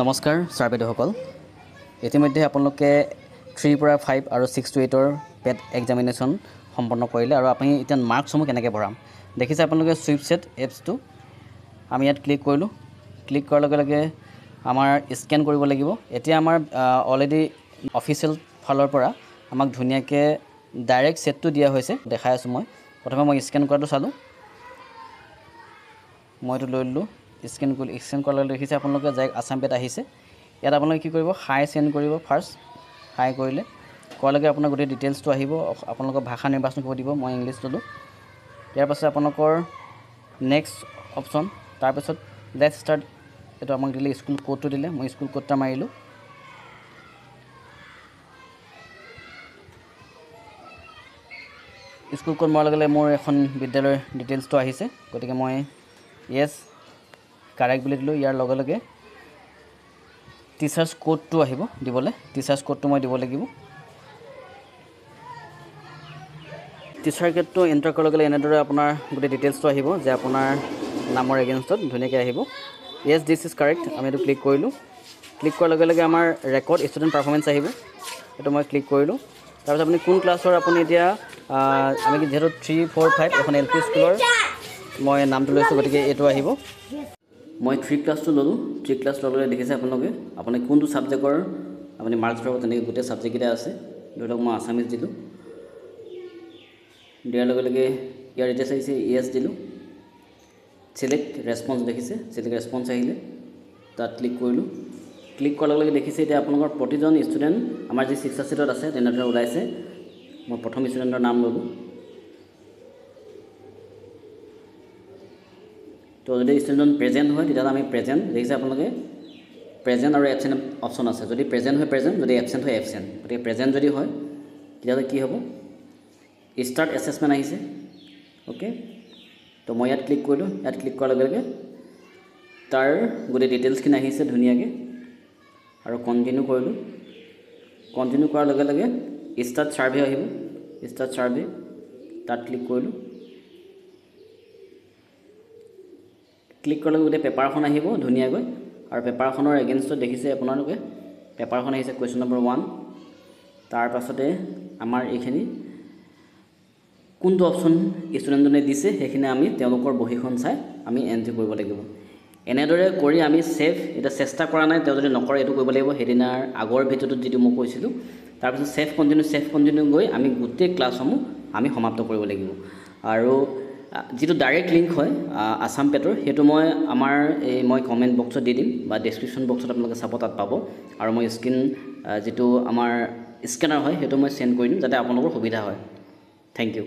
নমস্কাৰ ছাৰ বাইদেউসকল ইতিমধ্যে আপোনালোকে 3 পৰা 5 আৰু 6 to 8 পেট এক্সামিনেশ্যন সম্পন্ন কৰিলে আৰু আপুনি এতিয়া মাৰ্কসমূহ কেনেকৈ ভৰাম দেখিছে আপোনালোকে সুইপছেট এপছটো আমি ইয়াত ক্লিক কৰিলোঁ ক্লিক কৰাৰ লগে লগে আমাৰ স্কেন কৰিব লাগিব এতিয়া আমাৰ অলৰেডি অফিচিয়েল ফালৰ পৰা আমাক ধুনীয়াকৈ ডাইৰেক্ট সেটটো দিয়া হৈছে দেখাই আছোঁ মই প্ৰথমে মই স্কেন কৰাটো চালোঁ মইটো লৈ ললোঁ স্কেন কৰাৰ লগে দেখিছে আপোনালোকে যাই আছাম পেট আহিছে ইয়াত আপোনালোকে কি কৰিব হাই সেন্ড কৰিব ফাৰ্ষ্ট হাই কৰিলে কোৱাৰ লগে আপোনাৰ গোটেই ডিটেইলছটো আহিব আপোনালোকৰ ভাষা নিৰ্বাচন কৰিব দিব মই ইংলিছ ললোঁ ইয়াৰ পাছত আপোনালোকৰ নেক্সট অপশ্যন তাৰপিছত লেটছ ষ্টাৰ্ট এইটো আমাক দিলে স্কুল কোডটো দিলে মই স্কুল কোডটা মাৰিলোঁ স্কুল কোড মৰাৰ লগে মোৰ এখন বিদ্যালয়ৰ ডিটেইলছটো আহিছে গতিকে মই ইয়েছ কাৰেক্ট বুলি দিলোঁ ইয়াৰ লগে লগে টিচাৰ্ছ কোডটো আহিব দিবলৈ টিচাৰ্ছ কোডটো মই দিব লাগিব টিচাৰ কোডটো এণ্টাৰ কৰাৰ লগে লগে এনেদৰে আপোনাৰ গোটেই ডিটেইলছটো আহিব যে আপোনাৰ নামৰ এগেইনষ্টত ধুনীয়াকৈ আহিব ইয়েছ দিছ ইজ কাৰেক্ট আমি এইটো ক্লিক কৰিলোঁ ক্লিক কৰাৰ লগে লগে আমাৰ ৰেকৰ্ড ষ্টুডেণ্ট পাৰফৰ্মেঞ্চ আহিব এইটো মই ক্লিক কৰিলোঁ তাৰপিছত আপুনি কোন ক্লাছৰ আপুনি এতিয়া আমি যিহেতু 3, 4, 5 এখন LP স্কুলৰ মই নামটো লৈছোঁ গতিকে এইটো আহিব মই 3 ক্লাছটো ল'লোঁ 3 ক্লাছ ল'লে দেখিছে আপোনালোকে আপুনি কোনটো ছাবজেক্টৰ আপুনি মাৰ্কছ পাব তেনেকৈ গোটেই ছাবজেক্টকেইটা আছে ধৰি লওক মই আছামিজ দিলোঁ দিয়াৰ লগে লগে ইয়াৰ ডিটেইলছ আহিছে ইয়েছ দিলোঁ ছিলেক্ট ৰেছপন্স দেখিছে ছিলেক্ট ৰেছপন্স আহিলে তাত ক্লিক কৰিলোঁ ক্লিক কৰাৰ লগে লগে দেখিছে এতিয়া আপোনালোকৰ প্ৰতিজন ষ্টুডেণ্ট আমাৰ যি শিক্ষা ছিটত আছে তেনেদৰে ওলাইছে মই প্ৰথম ষ্টুডেণ্টৰ নাম ল'লোঁ তো যদি ষ্টুডেণ্ট প্ৰেজেণ্ট হয় তেতিয়াহ'লে আমি প্ৰেজেণ্ট দেখিছে আপোনালোকে প্ৰেজেণ্ট আৰু এবচেণ্ট অপশ্যন আছে যদি প্ৰেজেণ্ট হয় প্ৰেজেণ্ট যদি এবচেণ্ট হয় এবচেণ্ট গতিকে প্ৰেজেণ্ট যদি হয় তেতিয়াহ'লে কি হ'ব ষ্টাৰ্ট এছেছমেণ্ট আহিছে অ'কে তো মই ইয়াত ক্লিক কৰিলোঁ ইয়াত ক্লিক কৰাৰ লগে লগে তাৰ গোটেই ডিটেইলছখিনি আহিছে ধুনীয়াকৈ আৰু কণ্টিনিউ কৰিলোঁ কণ্টিনিউ কৰাৰ লগে লগে ষ্টাৰ্ট ছাৰ্ভে আহিব ষ্টাৰ্ট ছাৰ্ভে তাত ক্লিক কৰিলোঁ ক্লিক কৰাৰ লগে গোটেই পেপাৰখন আহিব ধুনীয়াকৈ আৰু পেপাৰখনৰ এগেইনষ্টত দেখিছে আপোনালোকে পেপাৰখন আহিছে কুৱেশ্যন নম্বৰ 1 তাৰ পাছতে আমাৰ এইখিনি কোনটো অপশ্যন ষ্টুডেণ্টজনে দিছে সেইখিনি আমি তেওঁলোকৰ বহীখন চাই আমি এণ্ট্ৰি কৰিব লাগিব এনেদৰে কৰি আমি এতিয়া চেষ্টা কৰা নাই তেওঁ যদি নকৰে এইটো কৰিব লাগিব সেইদিনাৰ আগৰ ভিডিঅ'টোত যিটো মই কৈছিলোঁ তাৰপিছত ছেভ কণ্টিনিউ গৈ আমি গোটেই ক্লাছসমূহ আমি সমাপ্ত কৰিব লাগিব আৰু যিটো ডাইৰেক্ট লিংক হয় আছাম পেটৰ সেইটো মই আমাৰ মই কমেণ্ট বক্সত দি দিম বা ডেছক্ৰিপশ্যন বক্সত আপোনালোকে চাব তাত পাব আৰু মই যিটো আমাৰ স্কেনাৰ হয় সেইটো মই চেণ্ড কৰি দিম যাতে আপোনালোকৰ সুবিধা হয় থেংক ইউ